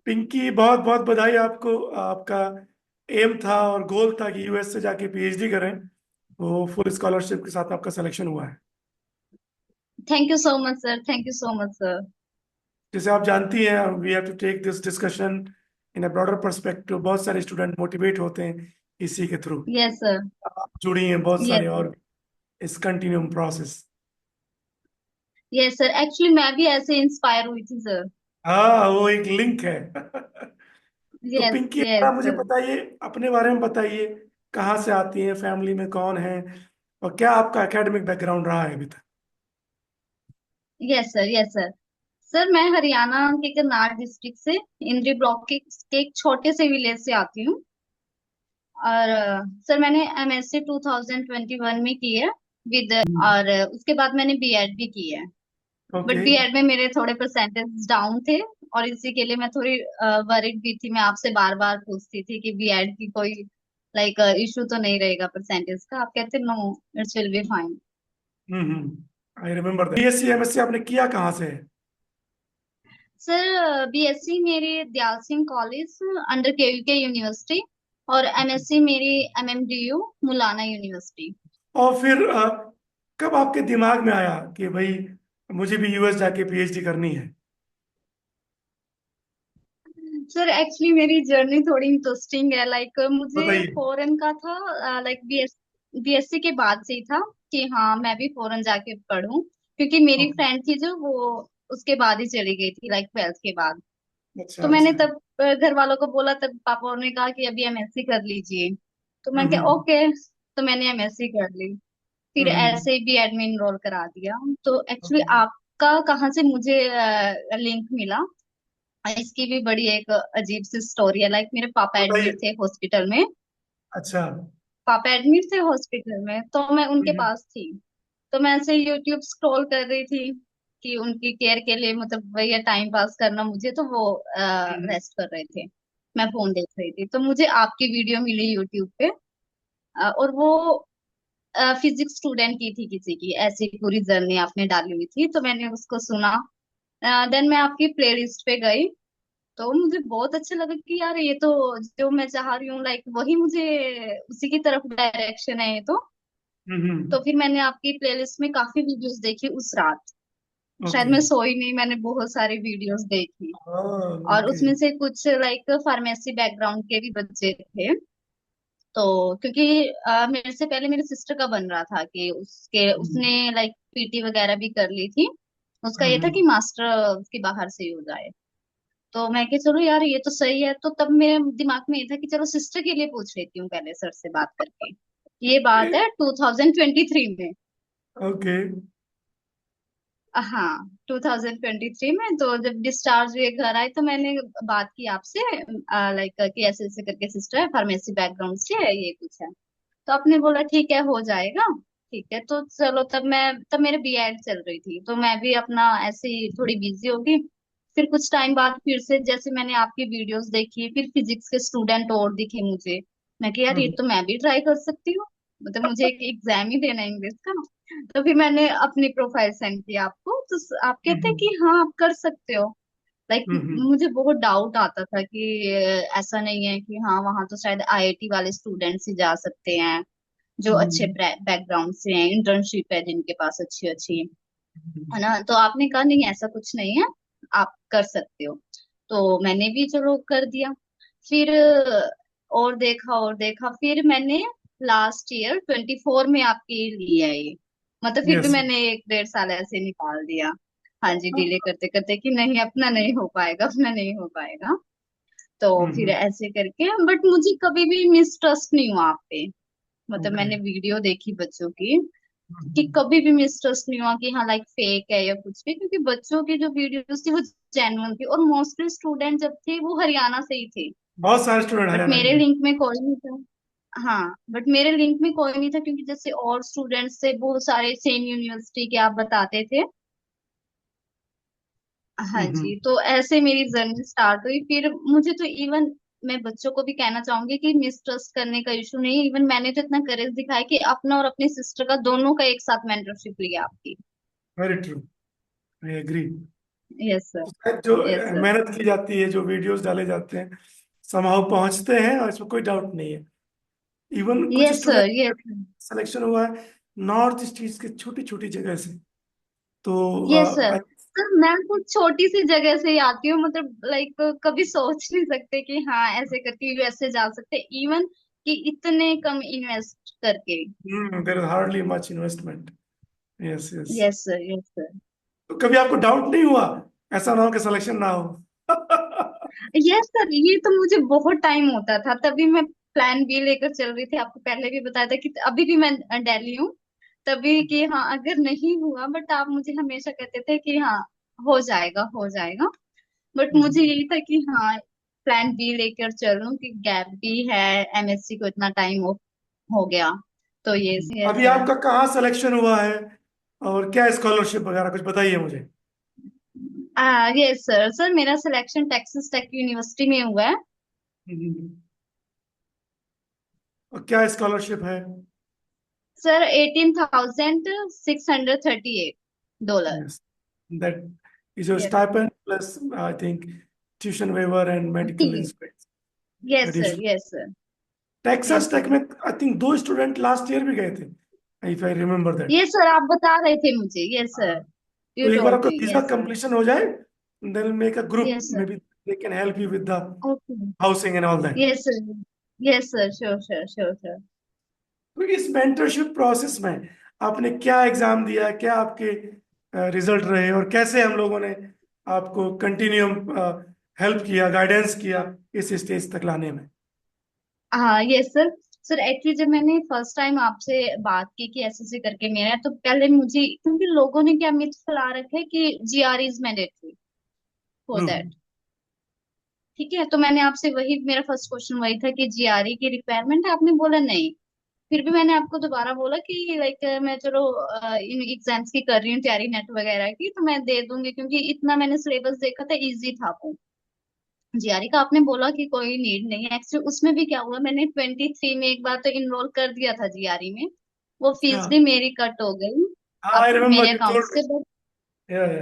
पिंकी, बहुत बहुत बधाई आपको। आपका एम था और गोल था कि यूएस से जाके पीएचडी करें। वो फुल स्कॉलरशिप के साथ आपका सिलेक्शन हुआ है। Thank you so much sir, thank you so much sir. जैसे आप जानती हैं, we have to take this discussion in a broader perspective. बहुत सारे स्टूडेंट मोटिवेट होते हैं इसी के थ्रू। Yes sir. आप जुड़ी हैं बहुत यस सारे सर। और इस continuum process. Yes sir, actually मैं भी ऐसे इंस्पायर हुई थी सर। हाँ, वो एक लिंक है। तो यस पिंकी, यस आप मुझे सर। बताइए, अपने बारे में बताइए। कहाँ से आती हैं, फैमिली में कौन है, और क्या आपका एकेडमिक बैकग्राउंड रहा है अभी तक। Yes sir. Yes sir. Sir मैं हरियाणा के करनाल डिस्ट्रिक्ट से इंद्री ब्लॉक के एक छोटे से विलेज से आती हूँ। और सर मैंने एमएससी 2021 में की है विद। और उसके बाद मैंने बीएड भी की है। But okay. बीएड में मेरे थोड़े परसेंटेज डाउन थे। और इसी के लिए मैं थोड़ी वरिड भी थी। मैं आपसे बार बार पूछती थी कि बीएड की कोई लाइक इशू तो नहीं रहेगा परसेंटेज का। आप कहते no, it's will be fine. I remember that. BSc MSc आपने किया कहाँ से है? सर बीएससी मेरी Dayal Singh college under KVK university. और एमएससी मेरी एमएमडीयू मुलाना यूनिवर्सिटी। और फिर कब आपके दिमाग में आया कि भाई मुझे भी यूएस जाके पीएचडी करनी है? सर एक्चुअली मेरी जर्नी थोड़ी इंटरेस्टिंग है। लाइक मुझे बताइए। फॉरेन का था। लाइक बीएससी के बाद से ही था कि हाँ मैं भी फॉरेन जाके पढूं। क्योंकि मेरी ओके। फ्रेंड थी जो वो उसके बाद ही चली गई थी लाइक 12th के बाद। अच्छा तो मैंने अच्छा। तब घर वालों को बोला, तब पापा ने कहा कि अभी एमएससी कर लीजिए। तो मैं क्या हम्म ओके। तो मैंने एमएससी कर ली। फिर हम्म। ऐसे ही बीएड में इनरोल करा दिया। तो एक्चुअली ओके। आपका कहाँ से मुझे लिंक मिला, इसकी भी बड़ी एक अजीब सी स्टोरी है। लाइक मेरे पापा बताइए। एडमिट थे हॉस्पिटल में। अच्छा। पापा एडमिट थे हॉस्पिटल में तो मैं उनके हम्म पास थी। तो मैं ऐसे यूट्यूब स्क्रॉल कर रही थी कि उनकी केयर के लिए, मतलब वही टाइम पास करना मुझे, तो वो हम्म रेस्ट कर रहे थे। मैं फोन देख रही थी तो मुझे आपकी वीडियो मिली यूट्यूब पे। और वो फिजिक्स स्टूडेंट की थी, किसी की ऐसी पूरी जर्नी आपने डाली हुई थी, तो मैंने उसको सुना। देन मैं आपकी प्लेलिस्ट पे गई। तो मुझे बहुत अच्छा लगा कि यार ये तो जो मैं चाह रही हूँ लाइक वही मुझे, उसी की तरफ डायरेक्शन है ये तो हम्म। फिर मैंने आपकी प्लेलिस्ट में काफी वीडियोस देखी उस रात। शायद ओके। मैं सोई नहीं, मैंने बहुत सारी वीडियोस देखी। हाँ। और ओके। उसमें से कुछ लाइक फार्मेसी बैकग्राउंड के भी बच्चे थे। तो क्योंकि मेरे से पहले मेरे सिस्टर का बन रहा था कि उसके हम्म उसने लाइक पीटी वगैरह भी कर ली थी। उसका ये था हम्म कि मास्टर उसके बाहर से ही हो जाए। तो मैं कि चलो यार ये तो सही है। तो तब मेरे दिमाग में ये था कि चलो सिस्टर के लिए पूछ लेती हूँ पहले सर से बात करके। ये बात है 2023 में। ओके। हाँ 2023 में तो जब डिस्चार्ज हुए घर आए तो मैंने बात की आपसे लाइक कि ऐसे ऐसे करके सिस्टर है, फार्मेसी बैकग्राउंड से है, ये कुछ है। तो आपने बोला ठीक है हो जाएगा। ठीक है तो चलो, तब मेरे बीएड चल रही थी तो मैं भी अपना ऐसे ही थोड़ी बिजी होगी। फिर कुछ टाइम बाद फिर से जैसे मैंने आपकी वीडियोस देखी, फिर फिजिक्स के स्टूडेंट और दिखे मुझे। मैं कि यार ये हम्म तो मैं भी ट्राई कर सकती हूँ। मतलब मुझे एक एग्जाम ही देना है इंग्लिश का। तो फिर मैंने अपनी प्रोफाइल सेंड की आपको, तो आप कहते हैं हम्म कि हाँ आप कर सकते हो। लाइक हम्म मुझे बहुत डाउट आता था कि ऐसा नहीं है कि हाँ वहां तो शायद आईआईटी वाले स्टूडेंट्स ही जा सकते हैं जो अच्छे हम्म बैकग्राउंड से हैं, इंटर्नशिप है जिनके पास अच्छी अच्छी, हम्म है ना। तो आपने कहा नहीं ऐसा कुछ नहीं है, आप कर सकते हो। तो मैंने भी चलो कर दिया। फिर और देखा फिर मैंने लास्ट ईयर 24 में आपकी लिया ये। मतलब फिर भी यस। मैंने एक डेढ़ साल ऐसे निकाल दिया। हाँ जी, डिले करते करते कि नहीं अपना नहीं हो पाएगा, अपना नहीं हो पाएगा। तो फिर हम्म। ऐसे करके बट मुझे कभी भी मिसट्रस्ट नहीं हुआ आप पे। मतलब ओके। मैंने वीडियो देखी बच्चों की कि कभी भी मिसट्रस्ट नहीं हुआ कि हाँ लाइक फेक है या कुछ भी, क्योंकि बच्चों की जो वीडियोस थी वो जेन्युइन थी। और मोस्टली स्टूडेंट जब थे वो हरियाणा से ही थे। बहुत सारे स्टूडेंट बट हरियाणा मेरे के हैं। लिंक में कोई नहीं था। हाँ बट मेरे लिंक में कोई नहीं था क्योंकि जैसे और स्टूडेंट्स थे बहुत सारे सेम यूनिवर्सिटी के आप बताते थे। हाँ हम्म। जी, तो ऐसे मेरी जर्नी स्टार्ट हुई। फिर मुझे तो इवन मैं बच्चों को भी कहना चाहूंगी कि मिसट्रस्ट करने का इशू नहीं है। इवन मैंने तो इतना करेज दिखाया कि अपना और अपनी सिस्टर का दोनों का एक साथ मेंटरशिप लिया आपकी। Very true. I agree. Yes sir. तो शायद जो यस सर। मेहनत की जाती है, जो वीडियोस डाले जाते हैं, समहाउ पहुंचते हैं, और इसमें कोई डाउट नहीं है। इवन कुछ yes student sir. Yes selection हुआ है नॉर्थ ईस्ट के छोटी छोटी जगह से। तो यस सर। आई सर मैं कुछ छोटी सी जगह से ही आती हूँ, मतलब लाइक कभी सोच नहीं सकते कि हाँ ऐसे करके यूएसए जा सकते, इवन कि इतने कम इन्वेस्ट करके। There is hardly much investment. Yes yes. Yes sir. Yes sir. तो कभी आपको डाउट नहीं हुआ, ऐसा ना हो कि सिलेक्शन ना हो? यस सर, ये तो मुझे बहुत टाइम होता था, तभी मैं प्लान बी लेकर चल रही थी। आपको पहले भी बताया था कि अभी भी मैं दिल्ली हूँ, तभी कि हाँ अगर नहीं हुआ, बट आप मुझे हमेशा कहते थे कि हाँ हो जाएगा हो जाएगा। बट मुझे यही था कि हाँ प्लान बी लेकर चलूं, कि गैप भी है, एमएससी को इतना टाइम हो गया। तो ये यस अभी सर। आपका कहाँ सिलेक्शन हुआ है, और क्या स्कॉलरशिप वगैरह कुछ बताइए मुझे। Yes sir. सर मेरा सिलेक्शन टेक्सास टेक यूनिवर्सिटी में हुआ है। हम्म। और क्या स्कॉलरशिप है? Sir $18,638। Yes, that is your stipend plus I think tuition waiver and medical insurance yes sir. Additional. Yes sir. Texas yes tech sir. में I think दो स्टूडेंट लास्ट ईयर भी गए थे, if I remember that. Yes sir, आप बता रहे थे मुझे। Yes sir. तो यू एक बार टोल्ड आपका me. Visa yes sir. Completion हो जाए, then make a group, yes may sir. Be they can help you with the okay. Housing and all that. Yes sir. Yes sir, sure sure sure sir. तो इस mentorship process में आपने क्या exam दिया, क्या आपके रिजल्ट रहे, और कैसे हम लोगों ने आपको कंटिन्यूम हेल्प किया, गाइडेंस किया इस स्टेज तक लाने में? हाँ यस सर। सर एक्चुअली जब मैंने फर्स्ट टाइम आपसे बात की कि ऐसे ऐसे करके मेरा है, तो पहले मुझे, क्योंकि लोगों ने क्या मिथ फैला रखा है कि GRE is mandatory for true. That. ठीक है, तो मैंने आपसे वही, मेरा फर्स्ट क्वेश्चन वही था कि जीआरई की रिक्वायरमेंट है, आपने बोला नहीं। फिर भी मैंने आपको दोबारा बोला कि लाइक मैं चलो इन एग्जाम्स की कर रही हूँ तैयारी, नेट वगैरह की, तो मैं दे दूंगी, क्योंकि इतना मैंने सिलेबस देखा था, इजी था वो। जीआरई का आपने बोला कि कोई नीड नहीं है। एक्चुअली उसमें भी क्या हुआ, मैंने 23 में एक बार तो इनरोल कर दिया था जीआरई में, वो अच्छा। फीस भी मेरी कट हो गई हाँ, अब आई मेरे रिमेम्बर यू अकाउंट टोल्ड से। But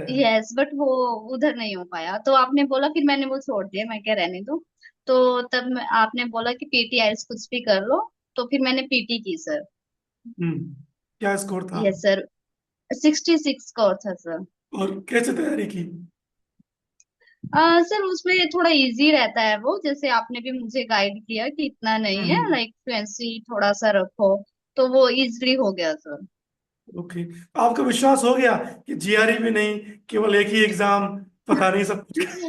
me. यस, बट वो उधर नहीं हो पाया, तो आपने बोला, फिर मैंने वो छोड़ दिया, मैं क्या रहने दो। तो तब आपने बोला कि पीटीआईएस कुछ भी कर लो, तो फिर मैंने पीटी की सर। क्या स्कोर था? Yes sir. 66 का था सर। और कैसे तैयारी की? सर उसमें थोड़ा इजी रहता है वो, जैसे आपने भी मुझे गाइड किया कि इतना नहीं है, हम्म। लाइक फ्लुएंसी थोड़ा सा रखो, तो वो इजली हो गया सर। ओके, आपको विश्वास हो गया कि जीआरई भी नहीं, केवल एक ही एग्जाम, पता नहीं सब कुछ। Yes sir.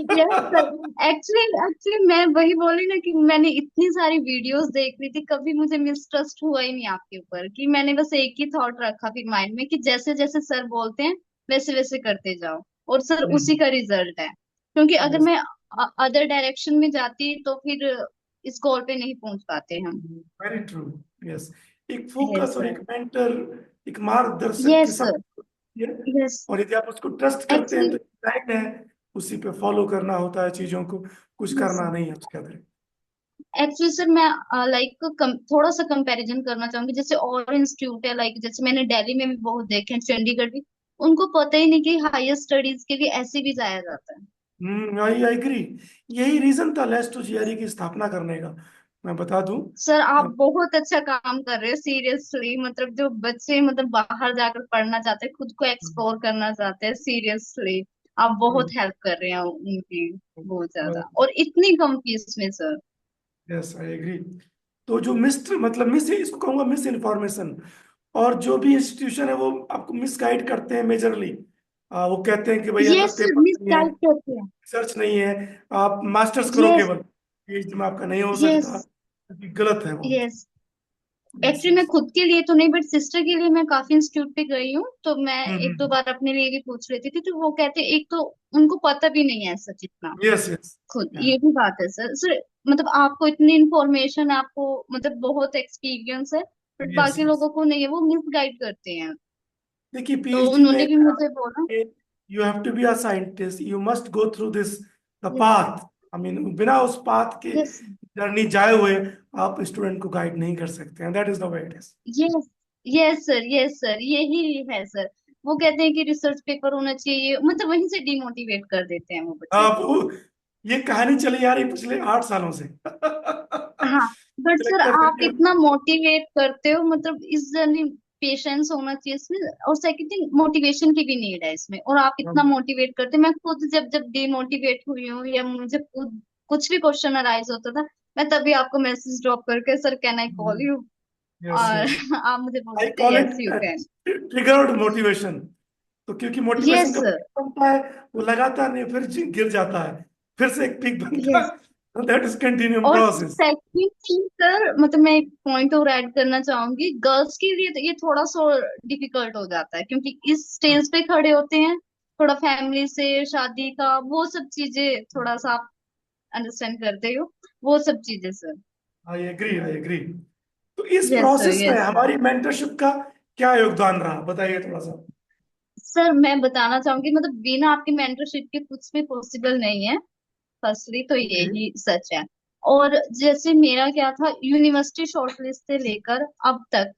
एक्चुअली एक्चुअली मैं वही बोली ना कि मैंने इतनी सारी वीडियोस देख ली थी, कभी मुझे मिसट्रस्ट हुआ ही नहीं आपके ऊपर, कि मैंने बस एक ही थॉट रखा फिर माइंड में कि जैसे जैसे सर बोलते हैं वैसे वैसे करते जाओ, और सर उसी का रिजल्ट है। क्योंकि अगर यस, मैं अदर डायरेक्शन में जाती तो फिर इस गोल पे नहीं पहुंच पाते हम। Very true. यस, एक यस फोकस और सर। एक मेंटर, एक मार्गदर्शक के यस साथ सर। है। यस। और यदि आप उसको ट्रस्ट करते हैं एक्चुअली तो गाइड है, उसी पे फॉलो करना होता है चीजों को, कुछ यस करना सर। नहीं है उसके अंदर। एक्चुअली सर मैं लाइक थोड़ा सा कंपैरिजन करना चाहूंगी, जैसे और इंस्टीट्यूट है, लाइक जैसे मैंने दिल्ली में भी बहुत देखे हैं, चंडीगढ़ भी, उनको पता ही नहीं कि हायर स्टडीज के लिए ऐसे भी जाया जाता है। I agree. यही रीजन था लेस टू जीआरई की स्थापना करने का, मैं बता दूं। सर आप बहुत अच्छा काम कर रहे हो सीरियसली, मतलब जो बच्चे मतलब बाहर जाकर पढ़ना चाहते हैं, खुद को एक्सप्लोर करना चाहते हैं, सीरियसली आप बहुत हेल्प कर रहे हैं उनकी, बहुत ज्यादा, और इतनी कम फीस में सर। Yes, I agree. तो जो मतलब मिस, इसको कहूंगा मिस इन्फॉर्मेशन, और जो भी इंस्टीट्यूशन है वो आपको मिसगाइड करते हैं मेजरली। वो कहते हैं कि भाई यस अगर सर, पेपर मिस नहीं है, गाइड करते हैं। रिसर्च नहीं है, आप मास्टर्स करो यस। केवल, पीएचडी में आपका नहीं हो यस। सकता। ये गलत है बहुत। यस। यस एक्चुअली मैं यस। खुद के लिए तो नहीं, बट सिस्टर के लिए मैं काफी इंस्टीट्यूट पे गई हूँ, तो मैं एक दो हम्म। बार अपने लिए भी पूछ लेती थी, तो वो कहते एक तो उनको पता भी नहीं है सच इतना। Yes yes. खुद ये भी बात है सर। सर मतलब आपको इतनी इंफॉर्मेशन, आपको मतलब बहुत एक्सपीरियंस है, बट यस बाकी यस। लोगों को नहीं है, वो मिस गाइड करते हैं। देखिए, तो पीएचडी में उन्होंने भी मुझे बोला। You have to be a scientist, you must go through this the yes. Path. I mean बिना उस पाथ के यस। जर्नी जाए हुए आप स्टूडेंट को गाइड नहीं कर सकते हैं, that is the way it is. Yes. Yes sir. Yes sir, यही है सर। वो कहते हैं कि रिसर्च पेपर होना चाहिए, मतलब वहीं से डिमोटिवेट कर देते हैं वो बच्चे आप को। ये कहानी चली आ रही पिछले 8 सालों से। हाँ, बट मुझे सर लगता है फिर आप भी इतना मोटिवेट करते हो, मतलब इस जर्नी पेशेंस होना चाहिए इसमें, और सेकंड थिंग मोटिवेशन की भी नीड है इसमें, और आप इतना मोटिवेट करते हो। मैं खुद जब जब डिमोटिवेट हुई हूँ या मुझे खुद कुछ भी क्वेश्चन अराइज होता था, मैं तभी आपको मैसेज ड्रॉप करके sir can I call you, yes और यस, आप मुझे आई बोलते थे call yes you it can. Triggered motivation. तो क्योंकि मोटिवेशन यस का पीक बनता है, वो लगातार नहीं, फिर गिर जाता है, फिर से एक पीक बनता यस। है, दैट इज कंटिन्यूम और प्रोसेस। सेकंड थिंग सर, मतलब मैं एक पॉइंट और ऐड करना चाहूंगी, गर्ल्स के लिए तो ये थोड़ा सा डिफिकल्ट हो जाता है, क्योंकि इस स्टेज पे खड़े होते हैं, थोड़ा फैमिली से शादी का वो सब चीजें थोड़ा सा आप अंडरस्टैंड करते हो, वो सब चीजें sir. I agree, I agree. तो इस यस सर, प्रोसेस में यस सर। हमारी मेंटरशिप का क्या योगदान रहा, बताइए थोड़ा सा। सर मैं बताना चाहूंगी, मतलब बिना आपकी मेंटरशिप के कुछ भी पॉसिबल नहीं है, फर्स्टली तो ओके। यही सच है। और जैसे मेरा क्या था, यूनिवर्सिटी शॉर्टलिस्ट से लेकर अब तक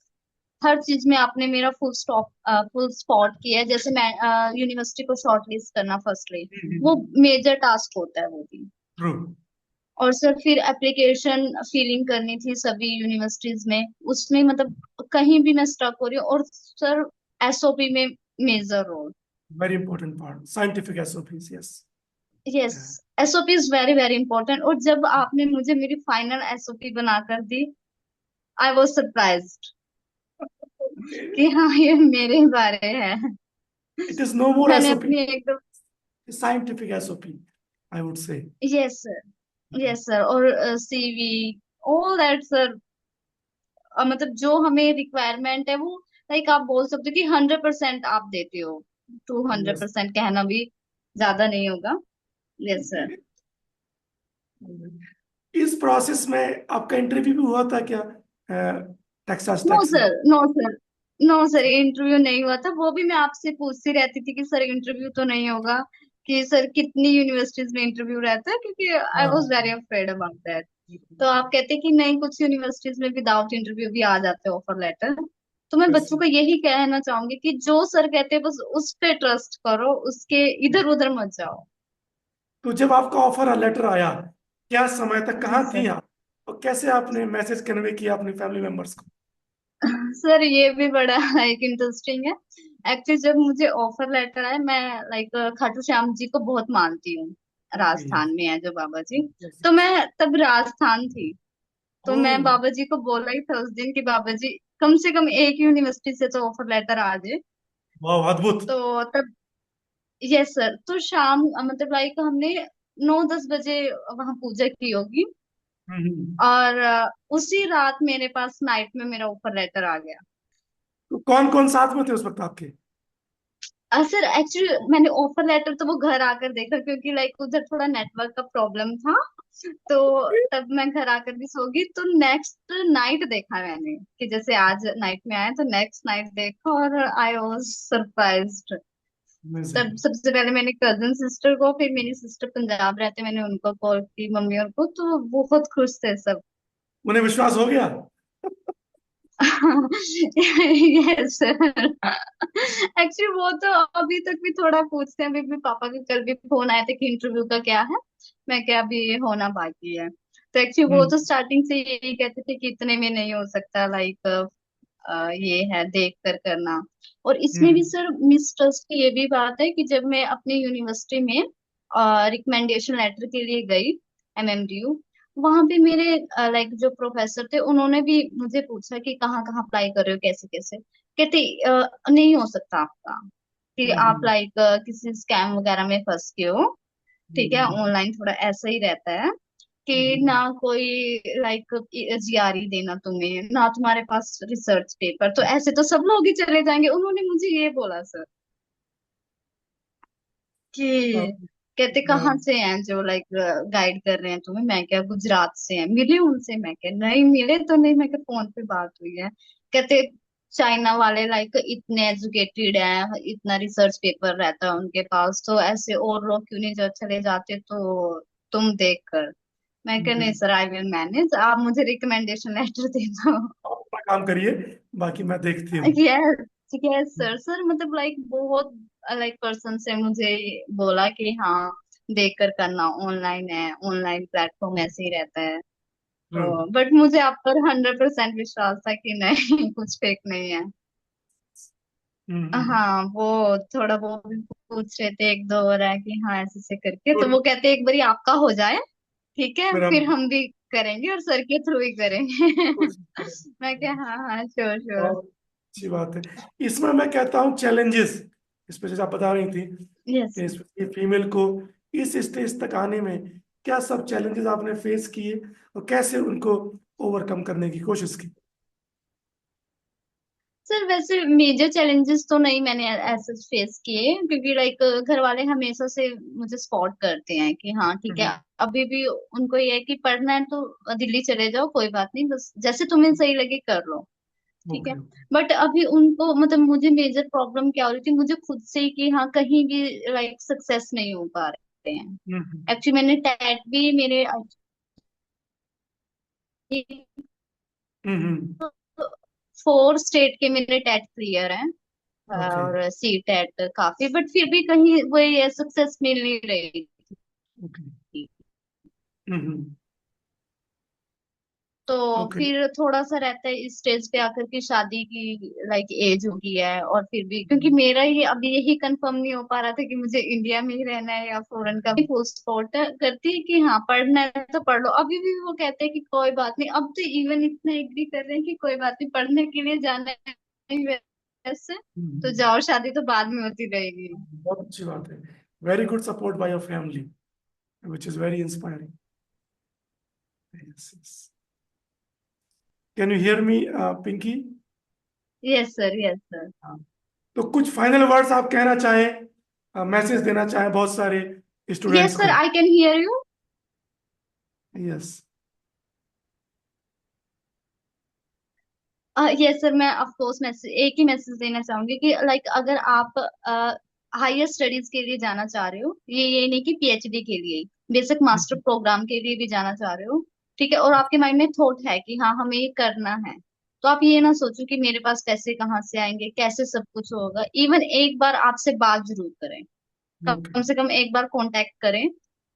हर चीज में आपने मेरा फुल स्पॉट किया है। जैसे मैं यूनिवर्सिटी को शॉर्टलिस्ट करना फर्स्टली, वो मेजर टास्क होता है वो भी। ट्रू। और सर फिर एप्लीकेशन फिलिंग करनी थी सभी यूनिवर्सिटीज में, उसमें मतलब कहीं भी मैं स्टक हो रही हूँ। और सर एसओपी में major role. Very important part, scientific SOPs, yes. Yes, SOP is very very important. और जब आपने मुझे मेरी फाइनल एसओपी बनाकर दी, आई वॉज सरप्राइज्ड ओके। कि हाँ ये मेरे बारे है। इट इज नो मोर मैंने एसओपी, अपनी एकदम, scientific SOP, I would say. Yes sir, yes sir. और सीवी, ऑल दैट सर, मतलब जो हमें रिक्वायरमेंट है वो, लाइक आप बोल सकते हो कि 100% आप देते हो। Two hundred yes. परसेंट कहना भी ज्यादा नहीं होगा। Yes okay. सर। इस प्रोसेस में आपका इंटरव्यू भी हुआ था क्या, टेक्सास नो टेक से? Sir, no sir, no sir, interview नहीं हुआ था। वो भी मैं आपसे पूछती रहती थी कि सर इंटरव्यू तो नहीं होगा, कि सर कितनी यूनिवर्सिटीज में इंटरव्यू रहता है, क्योंकि आई वॉज हाँ। Very afraid about that. तो आप कहते कि नहीं, कुछ यूनिवर्सिटीज में विदाउट इंटरव्यू भी आ जाते हैं ऑफर लेटर। तो मैं यस। बच्चों को यही कहना चाहूंगी कि जो सर कहते हैं बस उस पे ट्रस्ट करो, उसके इधर उधर मत जाओ। तो जब आपका ऑफर लेटर आया, क्या समय तक जी कहाँ थी सर। आप, और कैसे आपने मैसेज कन्वे किया अपने फैमिली मेंबर्स को? सर ये भी बड़ा लाइक इंटरेस्टिंग है। एक्चुअली जब मुझे ऑफर लेटर आया, मैं लाइक खाटू श्याम जी को बहुत मानती हूँ, यस राजस्थान में है जो बाबा जी। यस तो यस। मैं तब राजस्थान थी, तो मैं ओह, बाबा जी को बोला ही था उस दिन कि बाबा जी कम से कम एक यूनिवर्सिटी से तो ऑफर लेटर आ जाए। वाह, अद्भुत। तो तब, यस सर, तो शाम मतलब लाइक हमने 9-10 बजे वहां पूजा की होगी, हम्म। और उसी रात मेरे पास नाइट में मेरा ऑफर लेटर आ गया। तो कौन कौन साथ में थे उस वक्त आपके? सर एक्चुअली मैंने ऑफर लेटर तो वो घर आकर देखा, क्योंकि लाइक उधर थोड़ा नेटवर्क का प्रॉब्लम था। तो तब मैं घर आकर भी सो गई, तो नेक्स्ट नाइट देखा मैंने कि जैसे आज नाइट में आया, तो नेक्स्ट नाइट देखा और आई वाज सरप्राइज्ड। अमेजिंग। तब सबसे पहले मैंने कजन सिस्टर को, फिर मेरी सिस्टर पंजाब रहते, मैंने उनको कॉल की, मम्मी और को, तो वो बहुत खुश थे सब। उन्हें विश्वास हो गया? Yes sir. एक्चुअली वो तो अभी तक भी थोड़ा पूछते हैं, अभी भी पापा के कल भी फोन आए थे कि इंटरव्यू का क्या है, मैं क्या अभी ये होना बाकी है। तो एक्चुअली वो हम्म तो स्टार्टिंग से यही कहते थे कि इतने में नहीं हो सकता, लाइक ये है देख कर करना। और इसमें भी हम्म सर मिसट्रस्ट की ये भी बात है कि जब मैं अपनी यूनिवर्सिटी में रिकमेंडेशन लेटर के लिए गई, एमएमडीयू, वहां पे मेरे लाइक जो प्रोफेसर थे उन्होंने भी मुझे पूछा कि कहाँ कहाँ अप्लाई कर रहे हो, कैसे कैसे। कहते नहीं हो सकता आपका, कि आप हम्म लाइक किसी स्कैम वगैरह में फंस गए हो। ठीक है, हम्म ऑनलाइन थोड़ा ऐसा ही रहता है कि हम्म। ना कोई लाइक जीआरई देना तुम्हें, ना तुम्हारे पास रिसर्च पेपर, तो ऐसे तो सब लोग ही चले जाएंगे। उन्होंने मुझे ये बोला सर कि, आप- कहते कहाँ हाँ। से हैं जो लाइक गाइड कर रहे हैं तुम्हें, मैं क्या गुजरात से हैं, मिले उनसे, मैं क्या नहीं मिले तो नहीं, मैं क्या फोन पे बात हुई है। कहते चाइना वाले लाइक इतने एजुकेटेड हैं, इतना रिसर्च पेपर रहता है उनके पास, तो ऐसे और लोग क्यों नहीं जो चले जाते, तो तुम देख कर। मैं क्या नहीं हम्म। सर, आई विल मैनेज, आप मुझे रिकमेंडेशन लेटर दे दो। आप अपना काम करिए, बाकी मैं देखती हूँ। Yes, yes sir. सर मतलब लाइक बहुत लाइक पर्सन से मुझे बोला कि हाँ देख कर करना, ऑनलाइन है, ऑनलाइन प्लेटफॉर्म ऐसे ही रहता है। हम्म तो बट मुझे आप पर 100% विश्वास था कि नहीं कुछ फेक नहीं है। हम्म। हाँ वो थोड़ा वो भी पूछ रहे थे, एक दो हो रहा है कि हाँ ऐसे ऐसे करके, तो गुड। वो कहते एक बारी आपका हो जाए ठीक है फिर हम फिर हम भी करेंगे और सर के थ्रू ही करेंगे। कोशिश करेंगे। मैं क्या, हाँ हाँ श्योर श्योर। बहुत अच्छी बात है। इसमें मैं कहता हूँ चैलेंजेस, इस पे जैसे आप बता रही थी यस। कि फीमेल को इस स्टेज तक आने में क्या सब चैलेंजेस आपने फेस किए और कैसे उनको ओवरकम करने की कोशिश की? सर वैसे मेजर चैलेंजेस तो नहीं मैंने ऐसे फेस किए, क्योंकि लाइक घर वाले हमेशा से मुझे सपोर्ट करते हैं कि हाँ ठीक है। हम्म। अभी भी उनको ये है कि पढ़ना है तो दिल्ली चले जाओ, कोई बात नहीं, बस जैसे तुम्हें सही लगे कर लो। ठीक है। ओके। बट अभी उनको मतलब मुझे मेजर प्रॉब्लम क्या हो रही थी, मुझे खुद से ही कि हाँ कहीं भी लाइक सक्सेस नहीं हो पा रहे हैं। हम्म एक्चुअली मैंने टैट भी मेरे 4 स्टेट के मेरे टैट क्लियर हैं, ओके और सी टेट काफी, बट फिर भी कहीं वही सक्सेस मिल नहीं रही ओके। थी। हम्म। तो ओके। फिर थोड़ा सा रहता है इस स्टेज पे आकर के शादी की लाइक एज हो गई है, और फिर भी क्योंकि मेरा ही अभी यही कंफर्म नहीं हो पा रहा था कि मुझे इंडिया में ही रहना है या फॉरेन का भी फुल सपोर्ट करती है कि हाँ पढ़ना है तो पढ़ लो। अभी भी वो कहते हैं कि कोई बात नहीं, अब तो इवन इतना एग्री कर रहे हैं कि कोई बात नहीं, पढ़ने के लिए जाना है ही वैसे, तो हम्म। जाओ शादी तो बाद में होती रहेगी। बहुत अच्छी बात है। Very good support by your family, which is very inspiring. Yes, yes. Can you hear me, Pinky? Yes sir yes sir. हाँ। तो कुछ फाइनल वर्ड्स आप कहना चाहें, मैसेज देना चाहें बहुत सारे स्टूडेंट्स यस सर को? I can hear you. Yes. Yes sir, मैं ऑफ कोर्स मैसेज एक ही मैसेज देना चाहूंगी कि लाइक अगर आप हायर स्टडीज के लिए जाना चाह रहे हो, ये नहीं कि पीएचडी के लिए, बेसिक मास्टर प्रोग्राम के लिए भी जाना चाह रहे हो, ठीक है, और आपके माइंड में थॉट है कि हाँ हमें ये करना है, तो आप ये ना सोचो कि मेरे पास पैसे कहाँ से आएंगे, कैसे सब कुछ होगा। इवन एक बार आपसे बात जरूर करें, ओके। कम से कम एक बार कांटेक्ट करें,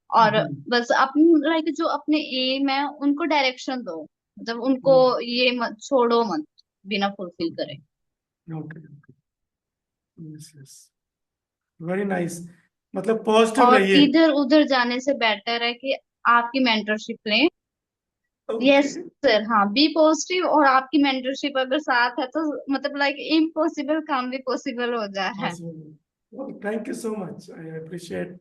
और बस अपनी लाइक जो अपने एम है उनको डायरेक्शन दो, मतलब उनको ये मत छोड़ो मत बिना फुलफिल करे। Okay. Yes yes. Very nice. मतलब पॉजिटिव और रहिए। इधर उधर जाने से बेटर है कि आपकी मेंटरशिप लें। ओके। यस सर, हाँ बी पॉजिटिव, और आपकी मेंटरशिप अगर साथ है तो मतलब लाइक इम्पॉसिबल काम भी पॉसिबल हो जाए है। Thank you so much, I appreciate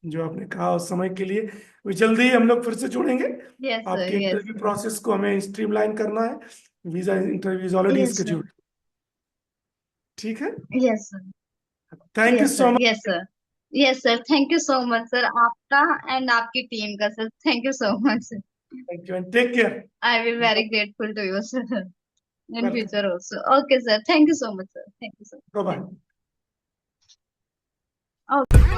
जो आपने कहा उस समय के लिए। अभी जल्दी ही हम लोग फिर से जुड़ेंगे। यस सर आपके यस इंटरव्यू सर प्रोसेस को हमें स्ट्रीमलाइन करना है। Visa interview is already yes sir scheduled. ठीक है। Yes sir thank you yes so sir yes much. Sir yes sir. Thank you so much sir, आपका and आपकी team का sir, thank you so much. Thank you and take care. I will very grateful to you, sir, in welcome. future also. Okay, sir. Thank you so much, sir. Thank you, sir. Bye Thank bye. you. Okay.